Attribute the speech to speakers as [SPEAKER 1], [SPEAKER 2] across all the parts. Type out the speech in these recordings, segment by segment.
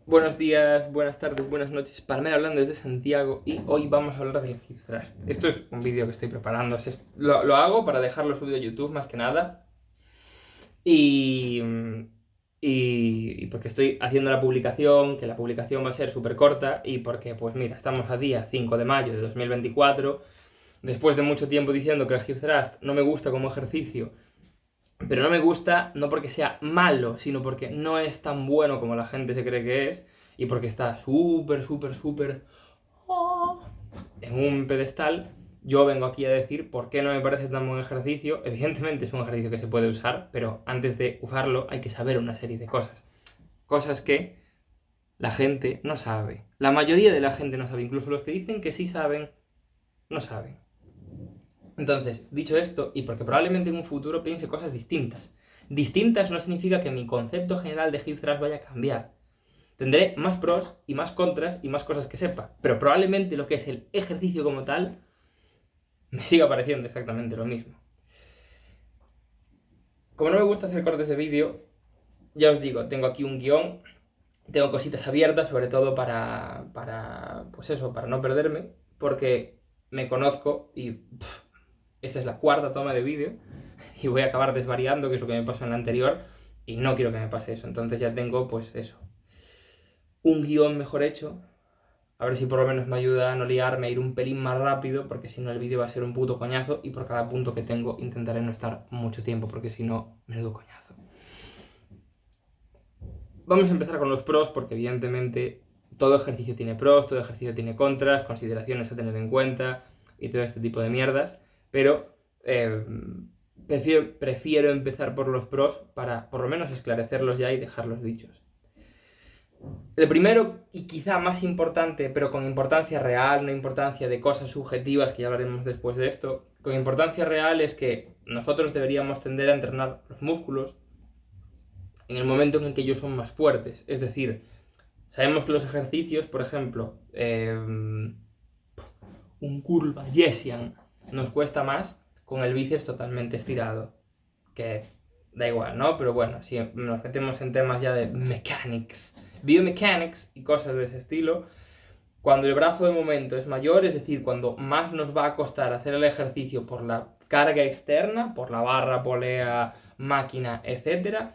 [SPEAKER 1] Buenos días, buenas tardes, buenas noches. Palmera hablando desde Santiago y hoy vamos a hablar del hip thrust. Esto es un vídeo que estoy preparando. Lo hago para dejarlo subido a YouTube más que nada. Y, y porque estoy haciendo la publicación, que la publicación va a ser súper corta y porque, pues mira, estamos a día 5 de mayo de 2024. Después de mucho tiempo diciendo que el hip thrust no me gusta como ejercicio, pero no me gusta no porque sea malo, sino porque no es tan bueno como la gente se cree que es y porque está súper en un pedestal. Yo vengo aquí a decir por qué no me parece tan buen ejercicio. Evidentemente es un ejercicio que se puede usar, pero antes de usarlo hay que saber una serie de cosas. Cosas que la gente no sabe. La mayoría de la gente no sabe. Incluso los que dicen que sí saben, no saben. Entonces, dicho esto, y porque probablemente en un futuro piense cosas distintas. Distintas no significa que mi concepto general de hip thrust vaya a cambiar. Tendré más pros y más contras y más cosas que sepa, pero probablemente lo que es el ejercicio como tal me siga pareciendo exactamente lo mismo. Como no me gusta hacer cortes de vídeo, ya os digo, tengo aquí un guión, tengo cositas abiertas, sobre todo pues eso, para no perderme, porque me conozco y esta es la cuarta toma de vídeo y voy a acabar desvariando, que es lo que me pasó en la anterior, y no quiero que me pase eso. Entonces ya tengo, pues eso, un guión mejor hecho. A ver si por lo menos me ayuda a no liarme, a ir un pelín más rápido, porque si no el vídeo va a ser un puto coñazo y por cada punto que tengo intentaré no estar mucho tiempo, porque si no, menudo coñazo. Vamos a empezar con los pros, porque evidentemente todo ejercicio tiene pros, todo ejercicio tiene contras, consideraciones a tener en cuenta y todo este tipo de mierdas, pero prefiero empezar por los pros para por lo menos esclarecerlos ya y dejarlos dichos. El primero, y quizá más importante, pero con importancia real, no importancia de cosas subjetivas, que ya hablaremos después de esto, con importancia real es que nosotros deberíamos tender a entrenar los músculos en el momento en el que ellos son más fuertes. Es decir, sabemos que los ejercicios, por ejemplo, un curl bayesian nos cuesta más con el bíceps totalmente estirado, que da igual, ¿no? Pero bueno, si nos metemos en temas ya de mechanics, biomechanics y cosas de ese estilo, cuando el brazo de momento es mayor, es decir, cuando más nos va a costar hacer el ejercicio por la carga externa, por la barra, polea, máquina, etc.,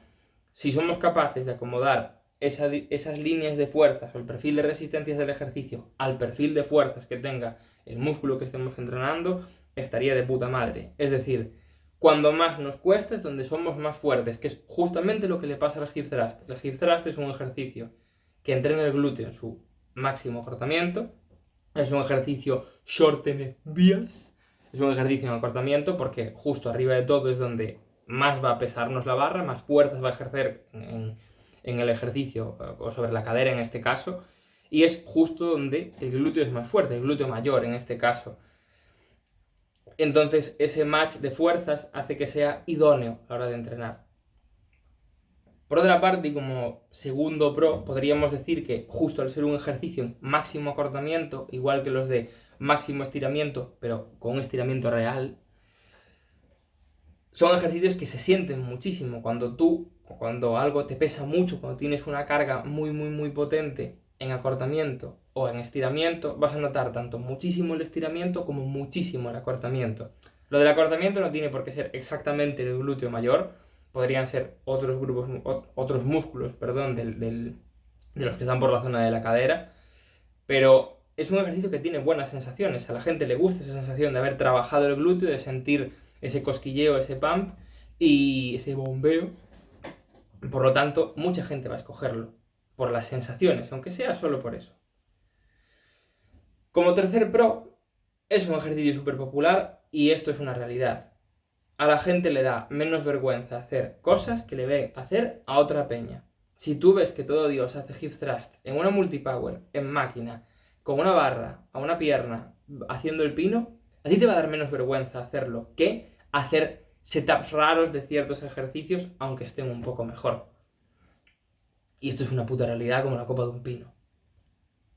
[SPEAKER 1] si somos capaces de acomodar esas líneas de fuerzas o el perfil de resistencias del ejercicio al perfil de fuerzas que tenga el músculo que estemos entrenando, estaría de puta madre. Es decir, cuando más nos cuesta es donde somos más fuertes, que es justamente lo que le pasa al hip thrust. El hip thrust es un ejercicio que entrena el glúteo en su máximo acortamiento, es un ejercicio shortened bias, es un ejercicio en acortamiento porque justo arriba de todo es donde más va a pesarnos la barra, más fuerzas va a ejercer en el ejercicio o sobre la cadera en este caso, y es justo donde el glúteo es más fuerte, el glúteo mayor en este caso. Entonces ese match de fuerzas hace que sea idóneo a la hora de entrenar. Por otra parte, y como segundo pro, podríamos decir que justo al ser un ejercicio en máximo acortamiento, igual que los de máximo estiramiento, pero con un estiramiento real, son ejercicios que se sienten muchísimo. Cuando algo te pesa mucho, cuando tienes una carga muy potente en acortamiento o en estiramiento, vas a notar tanto muchísimo el estiramiento como muchísimo el acortamiento. Lo del acortamiento no tiene por qué ser exactamente el glúteo mayor, podrían ser otros músculos, perdón, de los que están por la zona de la cadera, pero es un ejercicio que tiene buenas sensaciones. A la gente le gusta esa sensación de haber trabajado el glúteo, de sentir ese cosquilleo, ese pump y ese bombeo. Por lo tanto, mucha gente va a escogerlo por las sensaciones, aunque sea solo por eso. Como tercer pro, es un ejercicio súper popular y esto es una realidad. A la gente le da menos vergüenza hacer cosas que le ven hacer a otra peña. Si tú ves que todo Dios hace hip thrust en una multipower, en máquina, con una barra, a una pierna, haciendo el pino, a ti te va a dar menos vergüenza hacerlo que hacer setups raros de ciertos ejercicios, aunque estén un poco mejor. Y esto es una puta realidad como la copa de un pino.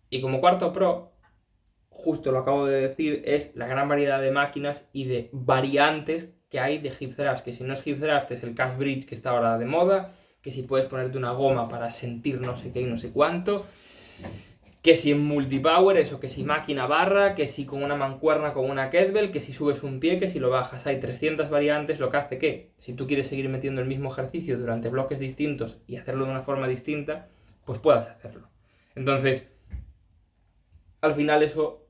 [SPEAKER 1] Y como cuarto pro, justo lo acabo de decir, es la gran variedad de máquinas y de variantes que hay de hip thrust, que si no es hip thrust es el calf bridge que está ahora de moda, que si puedes ponerte una goma para sentir no sé qué y no sé cuánto, que si en multipower, eso, que si máquina barra, que si con una mancuerna, con una kettlebell, que si subes un pie, que si lo bajas. Hay 300 variantes, lo que hace que, si tú quieres seguir metiendo el mismo ejercicio durante bloques distintos y hacerlo de una forma distinta, pues puedas hacerlo. Entonces, al final eso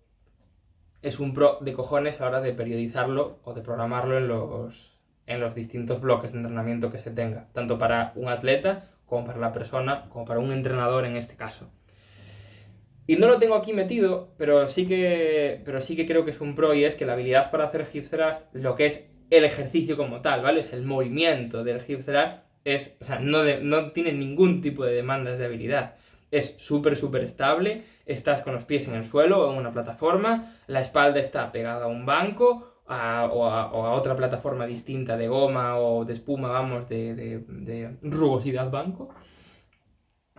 [SPEAKER 1] es un pro de cojones a la hora de periodizarlo o de programarlo en los distintos bloques de entrenamiento que se tenga, tanto para un atleta como para la persona, como para un entrenador en este caso. Y no lo tengo aquí metido, pero sí que creo que es un pro, y es que la habilidad para hacer hip thrust, lo que es el ejercicio como tal, ¿vale? Es el movimiento del hip thrust, o sea, no tiene ningún tipo de demandas de habilidad. Es súper estable, estás con los pies en el suelo o en una plataforma, la espalda está pegada a un banco o a otra plataforma distinta de goma o de espuma, vamos, de rugosidad banco.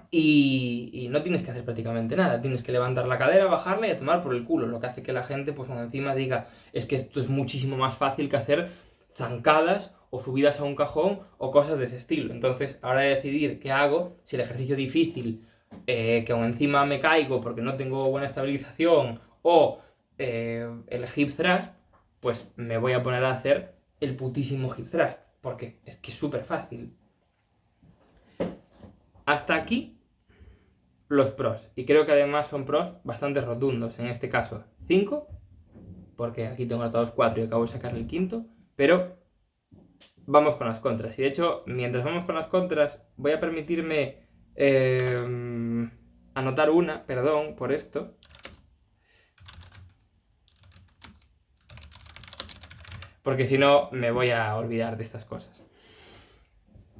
[SPEAKER 1] Y no tienes que hacer prácticamente nada, tienes que levantar la cadera, bajarla y a tomar por el culo, lo que hace que la gente pues encima diga, es que esto es muchísimo más fácil que hacer zancadas o subidas a un cajón o cosas de ese estilo. Entonces, ahora de decidir qué hago, si el ejercicio difícil, que aún encima me caigo porque no tengo buena estabilización, o el hip thrust, pues me voy a poner a hacer el putísimo hip thrust, porque es que es súper fácil. Hasta aquí los pros, y creo que además son pros bastante rotundos, en este caso 5, porque aquí tengo anotados 4 y acabo de sacar el quinto, pero vamos con las contras. Y de hecho, mientras vamos con las contras, voy a permitirme anotar una, perdón por esto, porque si no me voy a olvidar de estas cosas.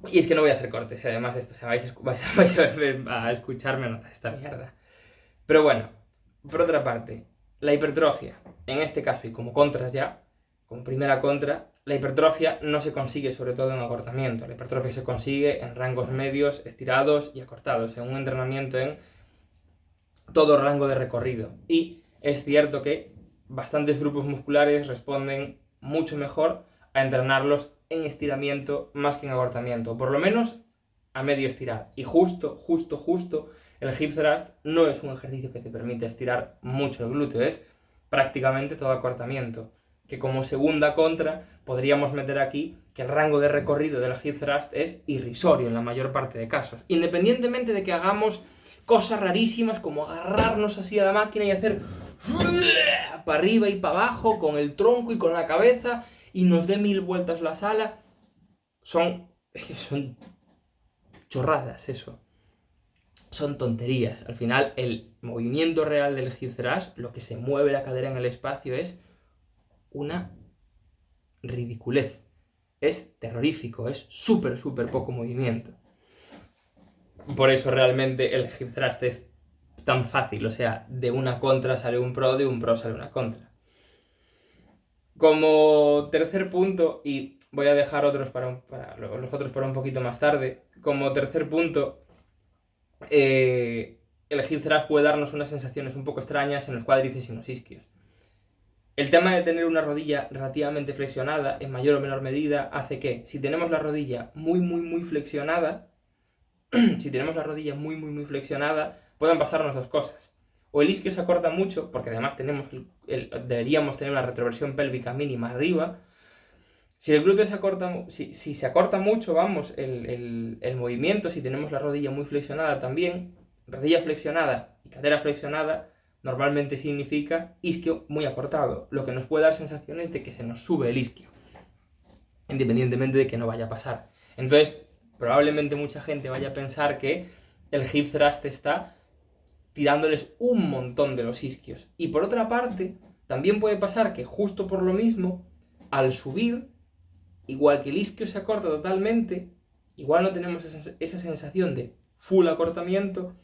[SPEAKER 1] Y es que no voy a hacer cortes, además de esto, o sea, vais a escucharme anotar esta mierda. Pero bueno, por otra parte, la hipertrofia, en este caso, y como contras ya, como primera contra, la hipertrofia no se consigue sobre todo en acortamiento. La hipertrofia se consigue en rangos medios, estirados y acortados, en un entrenamiento en todo rango de recorrido. Y es cierto que bastantes grupos musculares responden mucho mejor a entrenarlos en estiramiento más que en acortamiento, por lo menos a medio estirar. Y justo, el hip thrust no es un ejercicio que te permite estirar mucho el glúteo, es prácticamente todo acortamiento. Que como segunda contra podríamos meter aquí que el rango de recorrido del hip thrust es irrisorio en la mayor parte de casos. Independientemente de que hagamos cosas rarísimas como agarrarnos así a la máquina y hacer para arriba y para abajo con el tronco y con la cabeza y nos dé 1000 vueltas la sala, son chorradas eso. Son tonterías. Al final, el movimiento real del hip thrust, lo que se mueve la cadera en el espacio, es una ridiculez. Es terrorífico, es súper poco movimiento. Por eso realmente el hip thrust es tan fácil, o sea, de una contra sale un pro, de un pro sale una contra. Como tercer punto, y voy a dejar otros los otros para un poquito más tarde, como tercer punto, el hip thrust puede darnos unas sensaciones un poco extrañas en los cuádriceps y en los isquios. El tema de tener una rodilla relativamente flexionada, en mayor o menor medida, hace que, si tenemos la rodilla muy flexionada, puedan pasarnos dos cosas. O el isquio se acorta mucho, porque además deberíamos tener una retroversión pélvica mínima arriba. Si el glúteo se acorta, si se acorta mucho, vamos, el movimiento, si tenemos la rodilla muy flexionada también, rodilla flexionada y cadera flexionada, normalmente significa isquio muy acortado, lo que nos puede dar sensaciones de que se nos sube el isquio, independientemente de que no vaya a pasar. Entonces, probablemente mucha gente vaya a pensar que el hip thrust está tirándoles un montón de los isquios. Y por otra parte, también puede pasar que justo por lo mismo, al subir, igual que el isquio se acorta totalmente, igual no tenemos esa sensación de full acortamiento,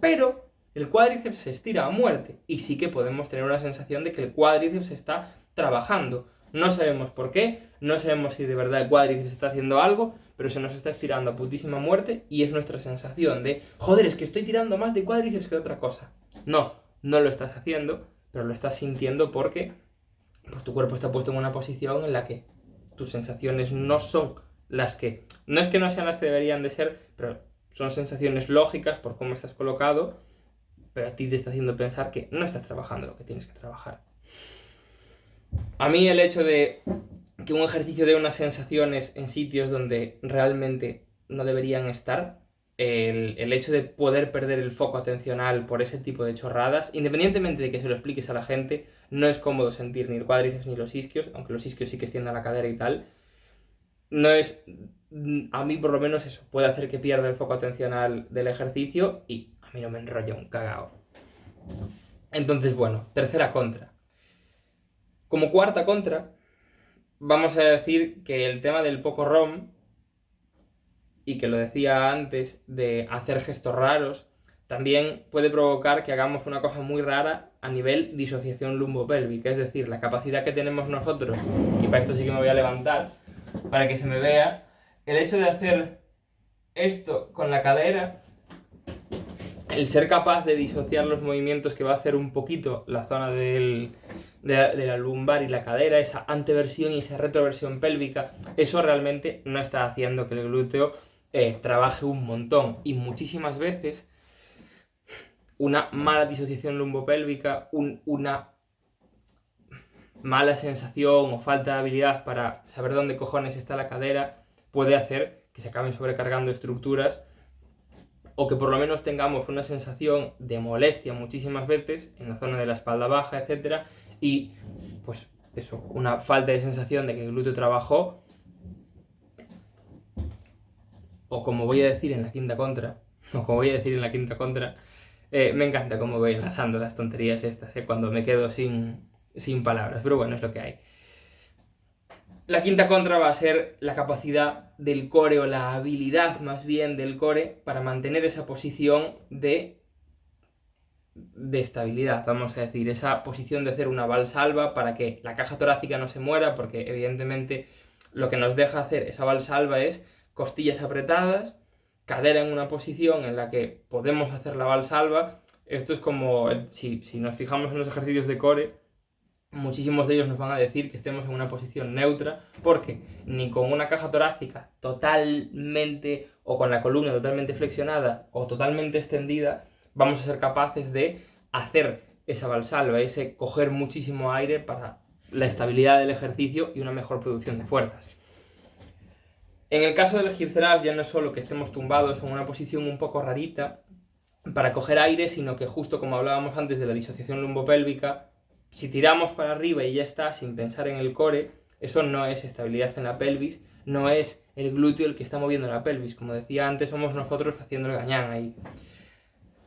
[SPEAKER 1] pero el cuádriceps se estira a muerte y sí que podemos tener una sensación de que el cuádriceps está trabajando. No sabemos por qué, no sabemos si de verdad el cuádriceps está haciendo algo, pero se nos está estirando a putísima muerte y es nuestra sensación de, joder, es que estoy tirando más de cuádriceps que de otra cosa. No lo estás haciendo, pero lo estás sintiendo porque pues, tu cuerpo está puesto en una posición en la que tus sensaciones no son las que, no es que no sean las que deberían de ser, pero son sensaciones lógicas por cómo estás colocado, pero a ti te está haciendo pensar que no estás trabajando lo que tienes que trabajar. A mí el hecho de que un ejercicio dé unas sensaciones en sitios donde realmente no deberían estar, el hecho de poder perder el foco atencional por ese tipo de chorradas, independientemente de que se lo expliques a la gente, no es cómodo sentir ni el cuádriceps ni los isquios, aunque los isquios sí que extiendan la cadera y tal. No es, a mí por lo menos eso, puede hacer que pierda el foco atencional del ejercicio y a mí no me enrolla un cagao. Entonces, bueno, tercera contra. Como cuarta contra, vamos a decir que el tema del poco ROM, y que lo decía antes, de hacer gestos raros, también puede provocar que hagamos una cosa muy rara a nivel disociación lumbopélvica, es decir, la capacidad que tenemos nosotros, y para esto sí que me voy a levantar, para que se me vea, el hecho de hacer esto con la cadera, el ser capaz de disociar los movimientos que va a hacer un poquito la zona de la lumbar y la cadera, esa anteversión y esa retroversión pélvica, eso realmente no está haciendo que el glúteo trabaje un montón. Y muchísimas veces una mala disociación lumbopélvica, una mala sensación o falta de habilidad para saber dónde cojones está la cadera puede hacer que se acaben sobrecargando estructuras, o que por lo menos tengamos una sensación de molestia muchísimas veces en la zona de la espalda baja, etc. Y pues eso, una falta de sensación de que el glúteo trabajó, o como voy a decir en la quinta contra, me encanta cómo voy enlazando las tonterías estas, cuando me quedo sin palabras, pero bueno, es lo que hay. La quinta contra va a ser la capacidad del core, o la habilidad más bien del core, para mantener esa posición de estabilidad, vamos a decir, esa posición de hacer una valsalva para que la caja torácica no se muera, porque evidentemente lo que nos deja hacer esa valsalva es costillas apretadas, cadera en una posición en la que podemos hacer la valsalva. Esto es como, si nos fijamos en los ejercicios de core, muchísimos de ellos nos van a decir que estemos en una posición neutra, porque ni con una caja torácica totalmente, o con la columna totalmente flexionada o totalmente extendida, vamos a ser capaces de hacer esa valsalva, ese coger muchísimo aire para la estabilidad del ejercicio y una mejor producción de fuerzas. En el caso del hip thrust ya no es solo que estemos tumbados en una posición un poco rarita para coger aire, sino que, justo como hablábamos antes de la disociación lumbopélvica, si tiramos para arriba y ya está, sin pensar en el core, eso no es estabilidad en la pelvis, no es el glúteo el que está moviendo la pelvis. Como decía antes, somos nosotros haciendo el gañán ahí.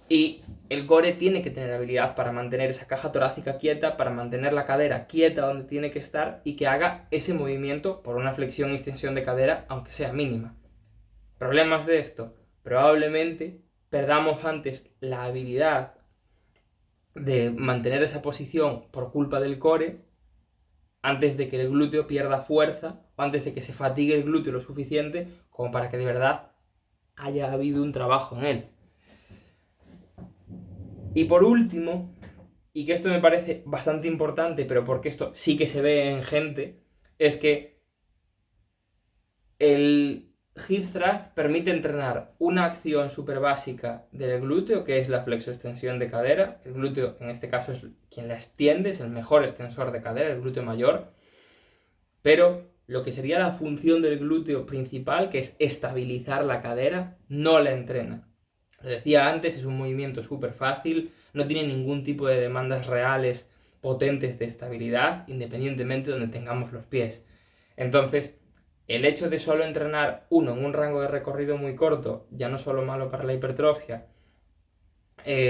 [SPEAKER 1] Y el core tiene que tener habilidad para mantener esa caja torácica quieta, para mantener la cadera quieta donde tiene que estar y que haga ese movimiento por una flexión y extensión de cadera, aunque sea mínima. ¿Problemas de esto? Probablemente perdamos antes la habilidad de mantener esa posición por culpa del core, antes de que el glúteo pierda fuerza, o antes de que se fatigue el glúteo lo suficiente como para que de verdad haya habido un trabajo en él. Y por último, y que esto me parece bastante importante, pero porque esto sí que se ve en gente, es que el hip thrust permite entrenar una acción súper básica del glúteo, que es la flexoextensión de cadera. El glúteo, en este caso, es quien la extiende, es el mejor extensor de cadera, el glúteo mayor. Pero lo que sería la función del glúteo principal, que es estabilizar la cadera, no la entrena. Lo decía antes, es un movimiento súper fácil, no tiene ningún tipo de demandas reales potentes de estabilidad, independientemente de donde tengamos los pies. Entonces, el hecho de solo entrenar uno en un rango de recorrido muy corto, ya no solo malo para la hipertrofia,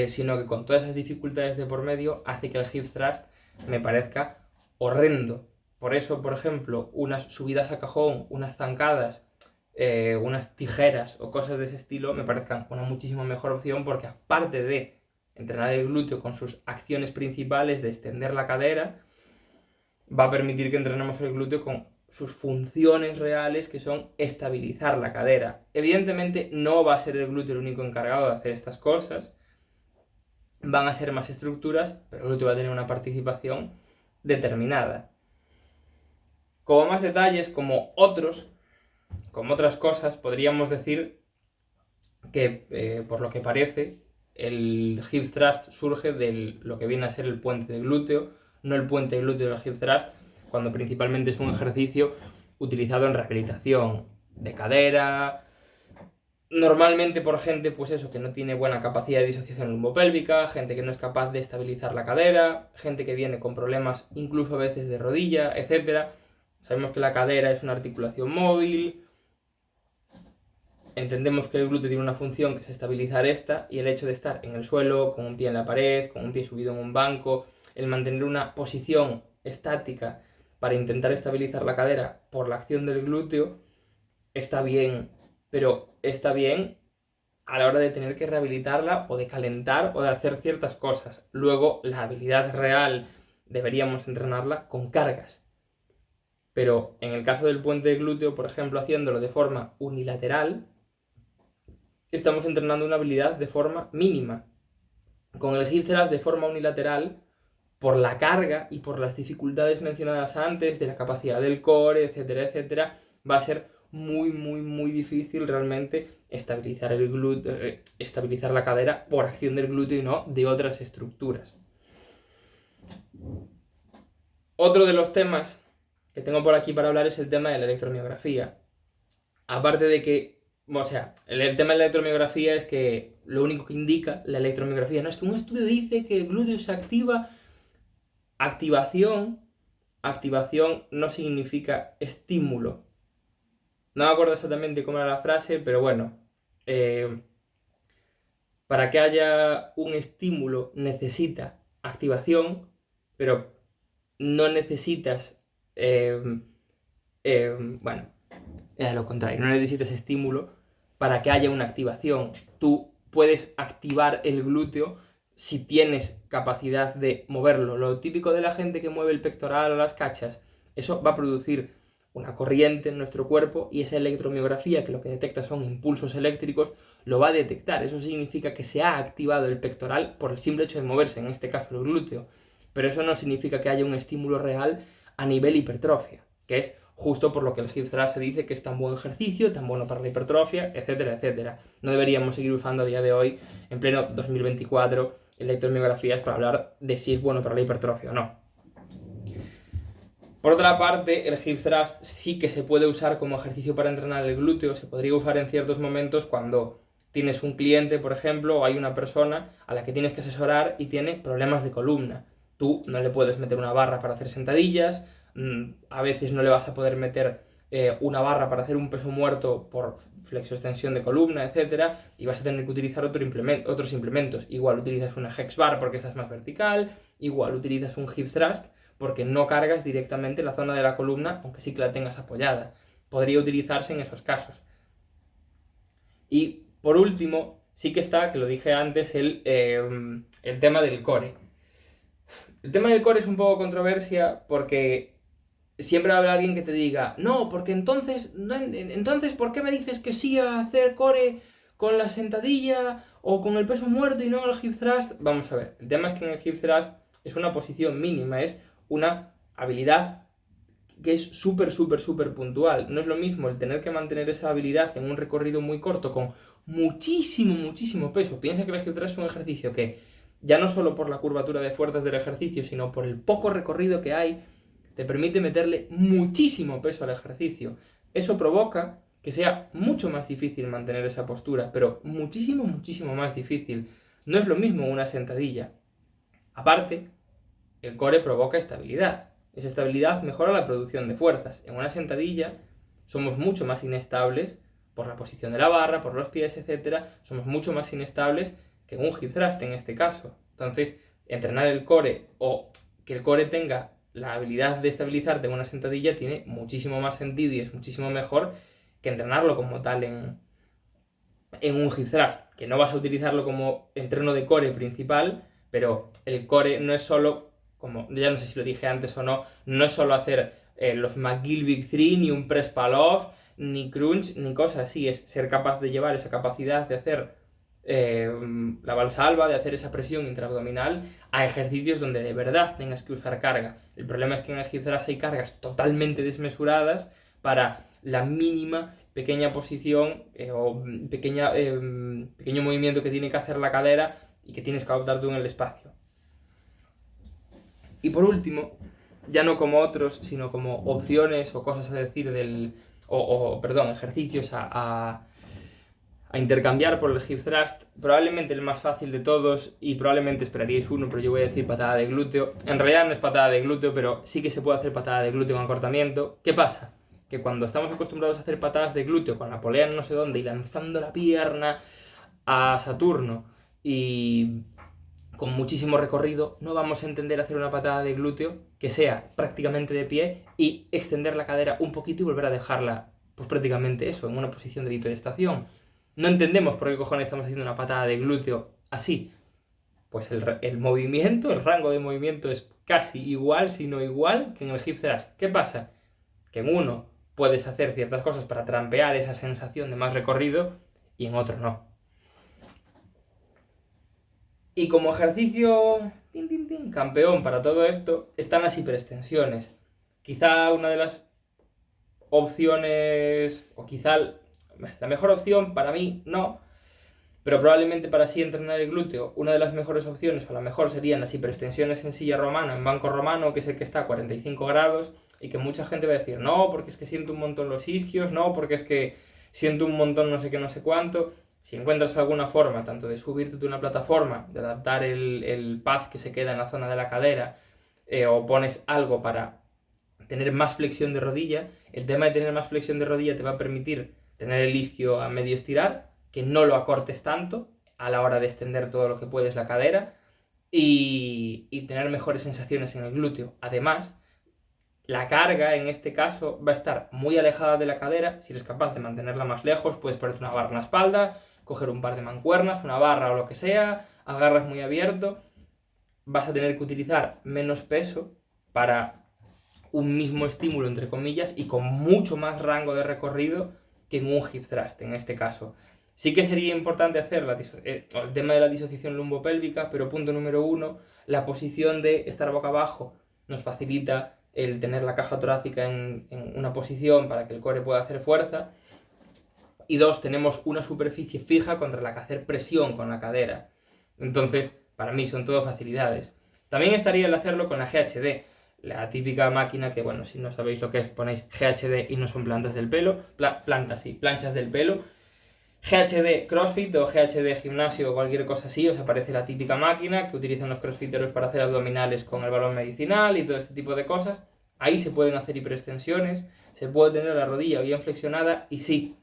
[SPEAKER 1] sino que con todas esas dificultades de por medio, hace que el hip thrust me parezca horrendo. Por eso, por ejemplo, unas subidas a cajón, unas zancadas, unas tijeras o cosas de ese estilo me parezcan una muchísimo mejor opción, porque aparte de entrenar el glúteo con sus acciones principales de extender la cadera, va a permitir que entrenemos el glúteo con sus funciones reales, que son estabilizar la cadera. Evidentemente no va a ser el glúteo el único encargado de hacer estas cosas, van a ser más estructuras, pero el glúteo va a tener una participación determinada. Como más detalles, como otros, como otras cosas, podríamos decir que, por lo que parece, el hip thrust surge de lo que viene a ser el puente de glúteo, no el puente de glúteo del hip thrust, cuando principalmente es un ejercicio utilizado en rehabilitación de cadera, normalmente por gente, pues eso, que no tiene buena capacidad de disociación lumbopélvica, gente que no es capaz de estabilizar la cadera, gente que viene con problemas incluso a veces de rodilla, etc. Sabemos que la cadera es una articulación móvil, entendemos que el glúteo tiene una función que es estabilizar esta, y el hecho de estar en el suelo, con un pie en la pared, con un pie subido en un banco, el mantener una posición estática para intentar estabilizar la cadera por la acción del glúteo, está bien, pero está bien a la hora de tener que rehabilitarla o de calentar o de hacer ciertas cosas. Luego, la habilidad real deberíamos entrenarla con cargas. Pero en el caso del puente de glúteo, por ejemplo, haciéndolo de forma unilateral, estamos entrenando una habilidad de forma mínima. Con el hip thrust de forma unilateral, por la carga y por las dificultades mencionadas antes, de la capacidad del core, etcétera, etcétera, va a ser muy difícil realmente estabilizar el glúteo, estabilizar la cadera por acción del glúteo y no de otras estructuras. Otro de los temas que tengo por aquí para hablar es el tema de la electromiografía. Aparte de que, o sea, el tema de la electromiografía es que lo único que indica la electromiografía no es que un estudio dice que el glúteo se activa. Activación no significa estímulo. No me acuerdo exactamente cómo era la frase, pero bueno, para que haya un estímulo necesita activación, pero no necesitas, bueno, es lo contrario, no necesitas estímulo para que haya una activación. Tú puedes activar el glúteo si tienes capacidad de moverlo. Lo típico de la gente que mueve el pectoral o las cachas, eso va a producir una corriente en nuestro cuerpo, y esa electromiografía, que lo que detecta son impulsos eléctricos, lo va a detectar. Eso significa que se ha activado el pectoral por el simple hecho de moverse, en este caso el glúteo. Pero eso no significa que haya un estímulo real a nivel hipertrofia, que es justo por lo que el hip thrust se dice que es tan buen ejercicio, tan bueno para la hipertrofia, etcétera, etcétera. No deberíamos seguir usando a día de hoy, en pleno 2024, electromiografías para hablar de si es bueno para la hipertrofia o no. Por otra parte, el hip thrust sí que se puede usar como ejercicio para entrenar el glúteo. Se podría usar en ciertos momentos cuando tienes un cliente, por ejemplo, o hay una persona a la que tienes que asesorar y tiene problemas de columna. Tú no le puedes meter una barra para hacer sentadillas, a veces no le vas a poder meter una barra para hacer un peso muerto por flexoextensión de columna, etc. Y vas a tener que utilizar otros implementos. Igual utilizas una hex bar porque estás más vertical, igual utilizas un hip thrust porque no cargas directamente la zona de la columna, aunque sí que la tengas apoyada. Podría utilizarse en esos casos. Y por último, sí que está, que lo dije antes, el tema del core. El tema del core es un poco controversia porque siempre va a haber alguien que te diga, no, porque entonces, ¿por qué me dices que sí a hacer core con la sentadilla o con el peso muerto y no en el hip thrust? Vamos a ver, el tema es que en el hip thrust es una posición mínima, es una habilidad que es súper puntual. No es lo mismo el tener que mantener esa habilidad en un recorrido muy corto con muchísimo peso. Piensa que el hip thrust es un ejercicio que, ya no solo por la curvatura de fuerzas del ejercicio, sino por el poco recorrido que hay, te permite meterle muchísimo peso al ejercicio. Eso provoca que sea mucho más difícil mantener esa postura, pero muchísimo más difícil. No es lo mismo una sentadilla. Aparte, el core provoca estabilidad. Esa estabilidad mejora la producción de fuerzas. En una sentadilla somos mucho más inestables por la posición de la barra, por los pies, etc. Somos mucho más inestables que en un hip thrust en este caso. Entonces, entrenar el core o que el core tenga la habilidad de estabilizarte en una sentadilla tiene muchísimo más sentido y es muchísimo mejor que entrenarlo como tal en un hip thrust, que no vas a utilizarlo como entreno de core principal, pero el core no es solo, como ya no sé si lo dije antes o no, no es solo hacer los McGill Big 3, ni un press pull off, ni crunch, ni cosas así, es ser capaz de llevar esa capacidad de hacer la valsalva, de hacer esa presión intraabdominal a ejercicios donde de verdad tengas que usar carga. El problema es que en el hip thrust hay cargas totalmente desmesuradas para la mínima pequeña posición o pequeño movimiento que tiene que hacer la cadera y que tienes que adoptar tú en el espacio. Y por último, ya no como otros, sino como opciones o cosas a decir ejercicios a intercambiar por el hip thrust, probablemente el más fácil de todos y probablemente esperaríais uno, pero yo voy a decir patada de glúteo. En realidad no es patada de glúteo, pero sí que se puede hacer patada de glúteo con acortamiento. ¿Qué pasa? Que cuando estamos acostumbrados a hacer patadas de glúteo con la polea en no sé dónde y lanzando la pierna a Saturno y con muchísimo recorrido, no vamos a entender hacer una patada de glúteo que sea prácticamente de pie y extender la cadera un poquito y volver a dejarla, pues prácticamente eso, en una posición de bipedestación. No entendemos por qué cojones estamos haciendo una patada de glúteo así. Pues el movimiento, el rango de movimiento es casi igual, si no igual, que en el hip thrust. ¿Qué pasa? Que en uno puedes hacer ciertas cosas para trampear esa sensación de más recorrido y en otro no. Y como ejercicio campeón para todo esto están las hiperextensiones. Quizá una de las opciones, o quizá la mejor opción para mí no, pero probablemente para sí entrenar el glúteo, una de las mejores opciones, o la mejor, serían las hiperextensiones en silla romana, en banco romano, que es el que está a 45 grados, y que mucha gente va a decir, no, porque es que siento un montón los isquios, no, porque es que siento un montón no sé qué, no sé cuánto. Si encuentras alguna forma, tanto de subirte de una plataforma, de adaptar el pad que se queda en la zona de la cadera, o pones algo para tener más flexión de rodilla, el tema de tener más flexión de rodilla te va a permitir tener el isquio a medio estirar, que no lo acortes tanto a la hora de extender todo lo que puedes la cadera y tener mejores sensaciones en el glúteo. Además, la carga en este caso va a estar muy alejada de la cadera. Si eres capaz de mantenerla más lejos, puedes ponerte una barra en la espalda, coger un par de mancuernas, una barra o lo que sea, agarras muy abierto. Vas a tener que utilizar menos peso para un mismo estímulo, entre comillas, y con mucho más rango de recorrido que en un hip thrust, en este caso. Sí que sería importante hacer el tema de la disociación lumbopélvica, pero punto número 1, la posición de estar boca abajo nos facilita el tener la caja torácica en una posición para que el core pueda hacer fuerza. Y 2, tenemos una superficie fija contra la que hacer presión con la cadera. Entonces, para mí son todo facilidades. También estaría el hacerlo con la GHD, la típica máquina que, bueno, si no sabéis lo que es, ponéis GHD y no son plantas del pelo, planchas del pelo. GHD CrossFit o GHD gimnasio o cualquier cosa así, os aparece la típica máquina que utilizan los crossfiteros para hacer abdominales con el balón medicinal y todo este tipo de cosas. Ahí se pueden hacer hiperextensiones, se puede tener la rodilla bien flexionada y sí,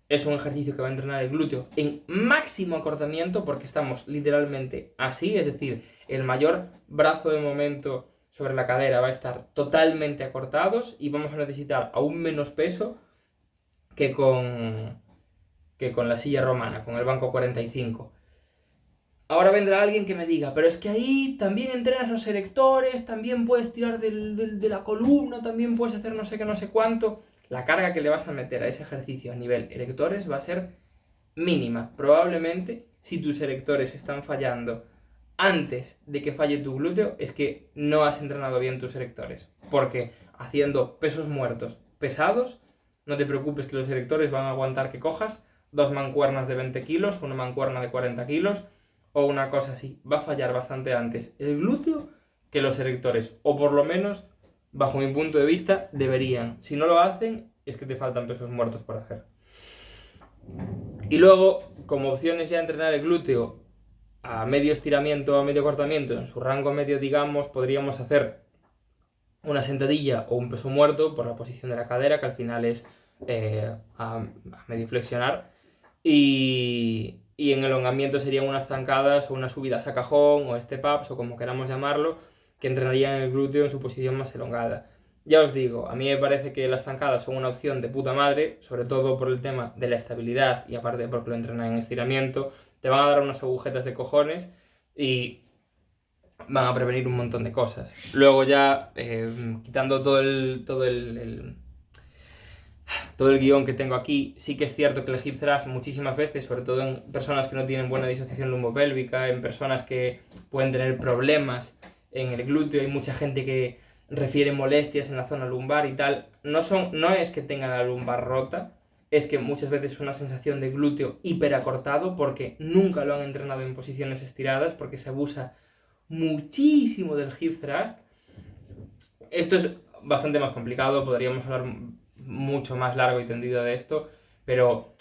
[SPEAKER 1] es un ejercicio que va a entrenar el glúteo en máximo acortamiento porque estamos literalmente así, es decir, el mayor brazo de momento sobre la cadera va a estar totalmente acortados y vamos a necesitar aún menos peso que con la silla romana, con el banco 45. Ahora vendrá alguien que me diga, pero es que ahí también entrenas los erectores, también puedes tirar de la columna, también puedes hacer no sé qué, no sé cuánto. La carga que le vas a meter a ese ejercicio a nivel erectores va a ser mínima. Probablemente, si tus erectores están fallando antes de que falle tu glúteo, es que no has entrenado bien tus erectores. Porque haciendo pesos muertos pesados, no te preocupes que los erectores van a aguantar que cojas 2 mancuernas de 20 kilos, una mancuerna de 40 kilos o una cosa así. Va a fallar bastante antes el glúteo que los erectores, o por lo menos, bajo mi punto de vista, deberían. Si no lo hacen, es que te faltan pesos muertos por hacer. Y luego, como opciones ya entrenar el glúteo a medio estiramiento o a medio acortamiento, en su rango medio, digamos, podríamos hacer una sentadilla o un peso muerto por la posición de la cadera, que al final es a medio flexionar. Y en elongamiento serían unas zancadas o unas subidas a cajón o step-ups o como queramos llamarlo, que entrenarían el glúteo en su posición más elongada. Ya os digo, a mí me parece que las zancadas son una opción de puta madre, sobre todo por el tema de la estabilidad y aparte porque lo entrenan en estiramiento. Te van a dar unas agujetas de cojones y van a prevenir un montón de cosas. Luego ya, quitando todo el guión que tengo aquí, sí que es cierto que el hip thrust muchísimas veces, sobre todo en personas que no tienen buena disociación lumbopélvica, en personas que pueden tener problemas en el glúteo, hay mucha gente que refiere molestias en la zona lumbar y tal. No es que tengan la lumbar rota, es que muchas veces es una sensación de glúteo hiperacortado porque nunca lo han entrenado en posiciones estiradas, porque se abusa muchísimo del hip thrust. Esto es bastante más complicado, podríamos hablar mucho más largo y tendido de esto, pero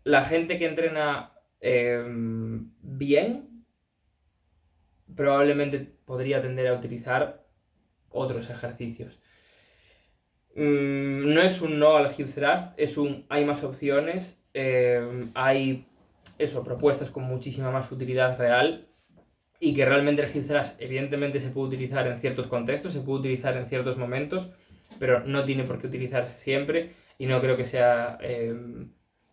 [SPEAKER 1] la gente que entrena bien probablemente podría tender a utilizar otros ejercicios. No es un no al hip thrust, es un hay más opciones, hay propuestas con muchísima más utilidad real y que realmente el hip thrust evidentemente se puede utilizar en ciertos contextos, se puede utilizar en ciertos momentos, pero no tiene por qué utilizarse siempre y no creo que sea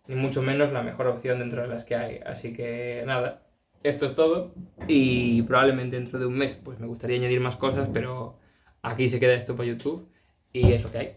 [SPEAKER 1] ni mucho menos la mejor opción dentro de las que hay. Así que nada, esto es todo y probablemente dentro de un mes pues me gustaría añadir más cosas, pero aquí se queda esto para YouTube y es lo que hay.